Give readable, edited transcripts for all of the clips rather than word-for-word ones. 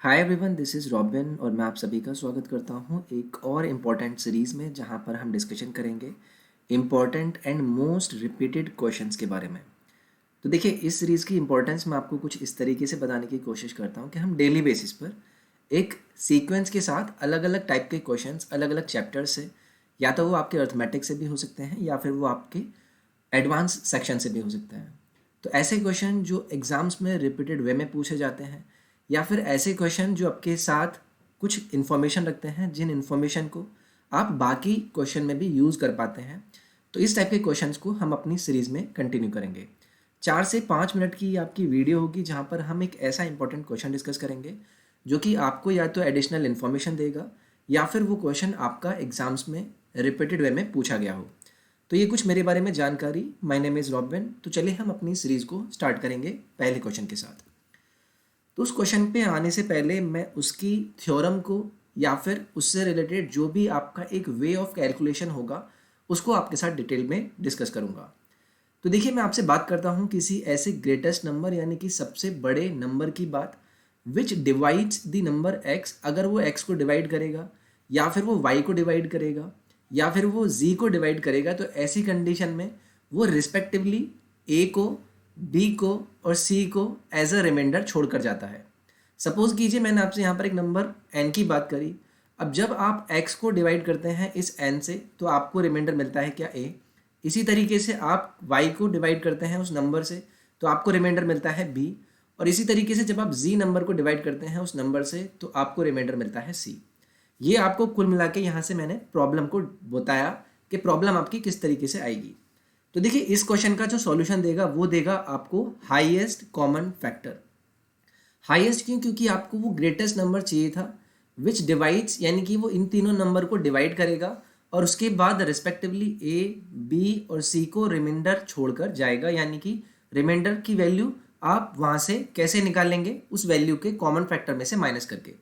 Hi everyone, this is robin और मैं आप सभी का स्वागत करता हूँ एक और इम्पॉर्टेंट सीरीज़ में जहाँ पर हम डिस्कशन करेंगे important and most repeated questions के बारे में। तो देखिए, इस सीरीज़ की इम्पोर्टेंस मैं आपको कुछ इस तरीके से बताने की कोशिश करता हूँ कि हम डेली बेसिस पर एक सीक्वेंस के साथ अलग अलग टाइप के क्वेश्चंस अलग अलग चैप्टर से, या तो वो आपके अर्थमेटिक से भी हो सकते हैं या फिर वो आपके एडवांस सेक्शन से भी हो सकते हैं। तो ऐसे क्वेश्चन जो एग्ज़ाम्स में रिपीटेड वे में पूछे जाते हैं, या फिर ऐसे क्वेश्चन जो आपके साथ कुछ इन्फॉर्मेशन रखते हैं जिन इन्फॉर्मेशन को आप बाकी क्वेश्चन में भी यूज़ कर पाते हैं, तो इस टाइप के क्वेश्चंस को हम अपनी सीरीज़ में कंटिन्यू करेंगे। 4 से 5 मिनट की आपकी वीडियो होगी जहाँ पर हम एक ऐसा इंपॉर्टेंट क्वेश्चन डिस्कस करेंगे जो कि आपको या तो एडिशनल इन्फॉर्मेशन देगा या फिर वो क्वेश्चन आपका एग्जाम्स में रिपीटेड वे में पूछा गया हो। तो ये कुछ मेरे बारे में जानकारी। My name is robin. तो चलिए हम अपनी सीरीज़ को स्टार्ट करेंगे पहले क्वेश्चन के साथ। तो उस क्वेश्चन पे आने से पहले मैं उसकी थ्योरम को या फिर उससे रिलेटेड जो भी आपका एक वे ऑफ कैलकुलेशन होगा उसको आपके साथ डिटेल में डिस्कस करूँगा। तो देखिए, मैं आपसे बात करता हूँ किसी ऐसे ग्रेटेस्ट नंबर यानी कि सबसे बड़े नंबर की बात, विच डिवाइड्स द नंबर एक्स। अगर वो एक्स को डिवाइड करेगा या फिर वो वाई को डिवाइड करेगा या फिर वो जी को डिवाइड करेगा, तो ऐसी कंडीशन में वो रिस्पेक्टिवली ए को, बी को और सी को एज अ रिमाइंडर छोड़कर जाता है। सपोज कीजिए मैंने आपसे यहाँ पर एक नंबर एन की बात करी। अब जब आप एक्स को डिवाइड करते हैं इस एन से तो आपको रिमाइंडर मिलता है क्या, ए। इसी तरीके से आप y को डिवाइड करते हैं उस नंबर से तो आपको रिमाइंडर मिलता है b। और इसी तरीके से जब आप z नंबर को डिवाइड करते हैं उस नंबर से तो आपको रिमाइंडर मिलता है c। ये आपको कुल मिला के यहाँ से मैंने प्रॉब्लम को बताया कि प्रॉब्लम आपकी किस तरीके से आएगी। तो देखिए, इस क्वेश्चन का जो सॉल्यूशन देगा वो देगा आपको हाईएस्ट कॉमन फैक्टर। हाईएस्ट क्यों? क्योंकि आपको वो ग्रेटेस्ट नंबर चाहिए था विच डिवाइड्स, यानी कि वो इन तीनों नंबर को डिवाइड करेगा और उसके बाद रिस्पेक्टिवली ए, बी और सी को रिमाइंडर छोड़कर जाएगा। यानी कि रिमाइंडर की वैल्यू आप वहाँ से कैसे निकालेंगे, उस वैल्यू के कॉमन फैक्टर में से माइनस करके।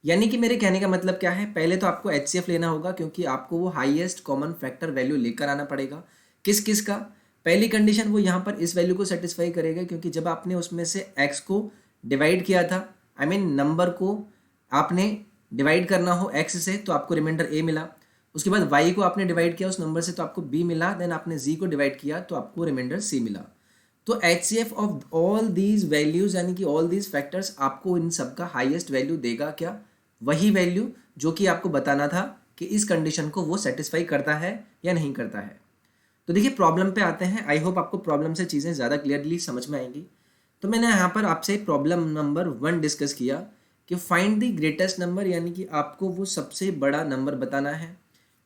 यानी कि मेरे कहने का मतलब क्या है, पहले तो आपको एचसीएफ लेना होगा क्योंकि आपको वो हाईएस्ट कॉमन फैक्टर वैल्यू लेकर आना पड़ेगा। किस किस का? पहली कंडीशन वो यहाँ पर इस वैल्यू को सेटिस्फाई करेगा क्योंकि जब आपने उसमें से एक्स को डिवाइड किया था, आई मीन नंबर को आपने डिवाइड करना हो एक्स से तो आपको रिमाइंडर ए मिला। उसके बाद y को आपने डिवाइड किया उस नंबर से तो आपको b मिला। देन आपने z को डिवाइड किया तो आपको रिमाइंडर c मिला। तो HCF of all these values यानी कि ऑल दीज फैक्टर्स आपको इन सब का हाईएस्ट वैल्यू देगा क्या? वही वैल्यू जो कि आपको बताना था कि इस कंडीशन को वो सेटिस्फाई करता है या नहीं करता है। तो देखिए, प्रॉब्लम पे आते हैं। आई होप आपको प्रॉब्लम से चीज़ें ज़्यादा क्लियरली समझ में आएंगी। तो मैंने यहाँ पर आपसे प्रॉब्लम नंबर 1 डिस्कस किया कि फाइंड द ग्रेटेस्ट नंबर, यानी कि आपको वो सबसे बड़ा नंबर बताना है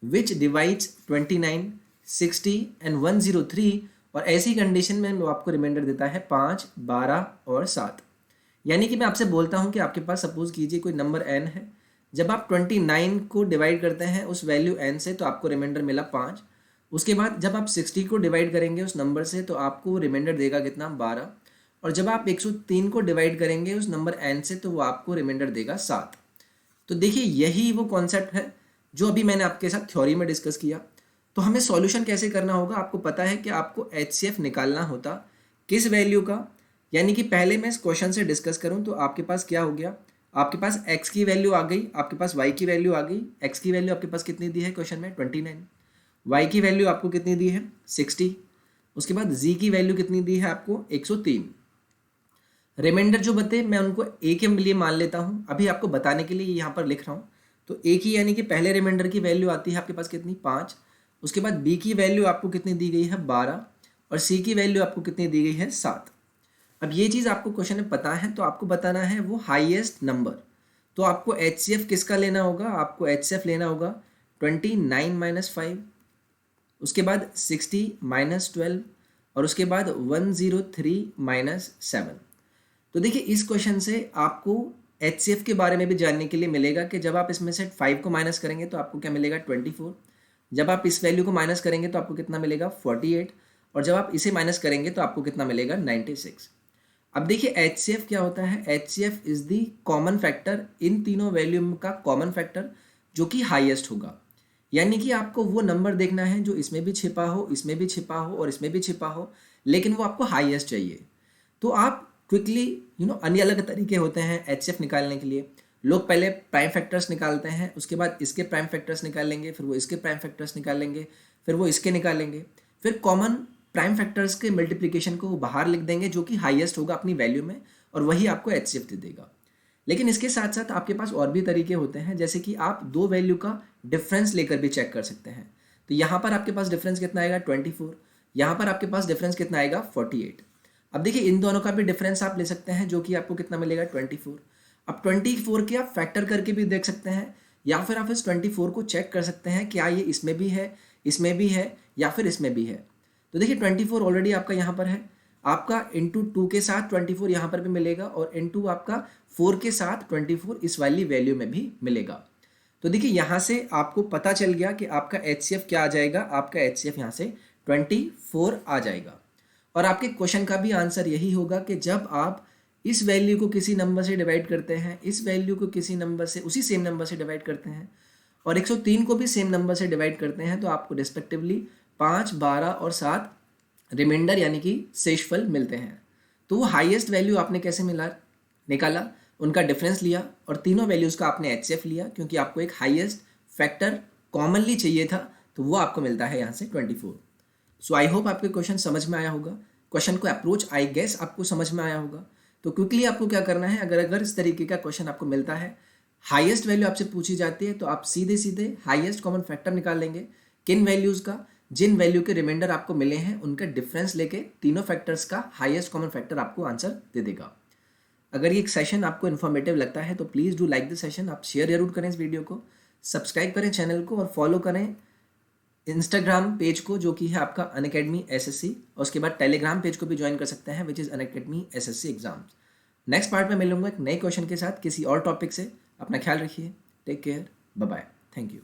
विच डिवाइड्स 29, 60 एंड 103। और ऐसी कंडीशन में वो आपको रिमाइंडर देता है 5, 12 और 7। यानी कि मैं आपसे बोलता हूँ कि आपके पास सपोज कीजिए कोई नंबर n है। जब आप 29 को डिवाइड करते हैं उस वैल्यू n से तो आपको रिमाइंडर मिला 5। उसके बाद जब आप 60 को डिवाइड करेंगे उस नंबर से तो आपको रिमाइंडर देगा कितना, 12। और जब आप 103 को डिवाइड करेंगे उस नंबर n से तो वो आपको रिमाइंडर देगा 7। तो देखिए, यही वो कॉन्सेप्ट है जो अभी मैंने आपके साथ थ्योरी में डिस्कस किया। तो हमें सॉल्यूशन कैसे करना होगा, आपको पता है कि आपको एचसीएफ निकालना होता किस वैल्यू का। यानी कि पहले मैं इस क्वेश्चन से डिस्कस करूं तो आपके पास क्या हो गया, आपके पास x की वैल्यू आ गई, आपके पास y की वैल्यू आ गई। x की वैल्यू आपके पास कितनी दी है क्वेश्चन में, 29। y की वैल्यू आपको कितनी दी है, 60। उसके बाद z की वैल्यू कितनी दी है आपको, 103। रिमाइंडर जो बते मैं उनको ए के लिए मान लेता हूँ, अभी आपको बताने के लिए यहाँ पर लिख रहा हूँ। तो ए की यानी कि पहले रिमाइंडर की वैल्यू आती है आपके पास कितनी, 5। उसके बाद बी की वैल्यू आपको कितनी दी गई है, 12। और सी की वैल्यू आपको कितनी दी गई है, 7। अब ये चीज़ आपको क्वेश्चन में पता है तो आपको बताना है वो हाईएस्ट नंबर। तो आपको एचसीएफ किसका लेना होगा, आपको एचसीएफ लेना होगा 29 माइनस 5, उसके बाद 60 माइनस 12 और उसके बाद 103 माइनस 7। तो देखिए, इस क्वेश्चन से आपको एचसीएफ के बारे में भी जानने के लिए मिलेगा कि जब आप इसमें से 5 को माइनस करेंगे तो आपको क्या मिलेगा, 24। जब आप इस वैल्यू को माइनस करेंगे तो आपको कितना मिलेगा, 48। और जब आप इसे माइनस करेंगे तो आपको कितना मिलेगा, 96। अब देखिए, एचसीएफ क्या होता है, HCF is the common factor, इन तीनों वैल्यू का कॉमन फैक्टर जो कि हाईएस्ट होगा। यानी कि आपको वो नंबर देखना है जो इसमें भी छिपा हो, इसमें भी छिपा हो और इसमें भी छिपा हो, लेकिन वो आपको हाईएस्ट चाहिए। तो आप क्विकली अन्य अलग तरीके होते हैं HCF निकालने के लिए। लोग पहले प्राइम फैक्टर्स निकालते हैं, उसके बाद इसके प्राइम फैक्टर्स निकालेंगे, फिर वो इसके प्राइम फैक्टर्स निकालेंगे, फिर वो इसके निकालेंगे, फिर कॉमन प्राइम फैक्टर्स के मल्टीप्लिकेशन को बाहर लिख देंगे जो कि हाईएस्ट होगा अपनी वैल्यू में, और वही आपको HCF दे देगा। लेकिन इसके साथ साथ आपके पास और भी तरीके होते हैं, जैसे कि आप दो वैल्यू का डिफरेंस लेकर भी चेक कर सकते हैं। तो यहाँ पर आपके पास डिफरेंस कितना आएगा 24, यहाँ पर आपके पास डिफरेंस कितना आएगा 48। अब देखिए इन दोनों का भी डिफरेंस आप ले सकते हैं जो कि आपको कितना मिलेगा 24। अब 24 के आप फैक्टर करके भी देख सकते हैं, या फिर आप इस 24 को चेक कर सकते हैं क्या ये इसमें भी है, इसमें भी है, या फिर इसमें भी है। तो देखिए 24 ऑलरेडी आपका यहाँ पर है, आपका इंटू 2 के साथ 24 यहाँ पर भी मिलेगा, और इंटू आपका 4 के साथ 24 इस वाली वैल्यू में भी मिलेगा। तो देखिए यहाँ से आपको पता चल गया कि आपका HCF क्या आ जाएगा, आपका HCF यहाँ से 24 आ जाएगा। और आपके क्वेश्चन का भी आंसर यही होगा कि जब आप इस वैल्यू को किसी नंबर से डिवाइड करते हैं, इस वैल्यू को किसी नंबर से, उसी सेम नंबर से डिवाइड करते हैं, और 103 को भी सेम नंबर से डिवाइड करते हैं, तो आपको रिस्पेक्टिवली 5, 12 और 7 रिमाइंडर यानी कि शेषफल मिलते हैं। तो वो हाईएस्ट वैल्यू आपने कैसे निकाला, उनका डिफरेंस लिया, और तीनों वैल्यूज़ का आपने HCF लिया, क्योंकि आपको एक हाईएस्ट फैक्टर कॉमनली चाहिए था, तो वो आपको मिलता है यहाँ से 24। सो आई होप आपके क्वेश्चन समझ में आया होगा, क्वेश्चन को अप्रोच आई गेस आपको समझ में आया होगा। तो क्विकली आपको क्या करना है, अगर इस तरीके का क्वेश्चन आपको मिलता है, हाईएस्ट वैल्यू आपसे पूछी जाती है, तो आप सीधे सीधे हाईएस्ट कॉमन फैक्टर निकाल लेंगे। किन वैल्यूज़ का, जिन वैल्यू के रिमाइंडर आपको मिले हैं उनका डिफरेंस लेके तीनों फैक्टर्स का हाईएस्ट कॉमन फैक्टर आपको आंसर दे देगा। अगर ये एक्सेशन आपको इन्फॉर्मेटिव लगता है तो please do like the session, आप शेयर जरूर करें इस वीडियो को, सब्सक्राइब करें चैनल को, और फॉलो करें इंस्टाग्राम पेज को जो कि है आपका अनअकैडमी SSC, और उसके बाद टेलीग्राम पेज को भी ज्वाइन कर सकते हैं which is Unacademy SSC exams. Next part में मिलूंगा एक नए क्वेश्चन के साथ किसी और टॉपिक से। अपना ख्याल रखिए, take care, bye bye, thank you.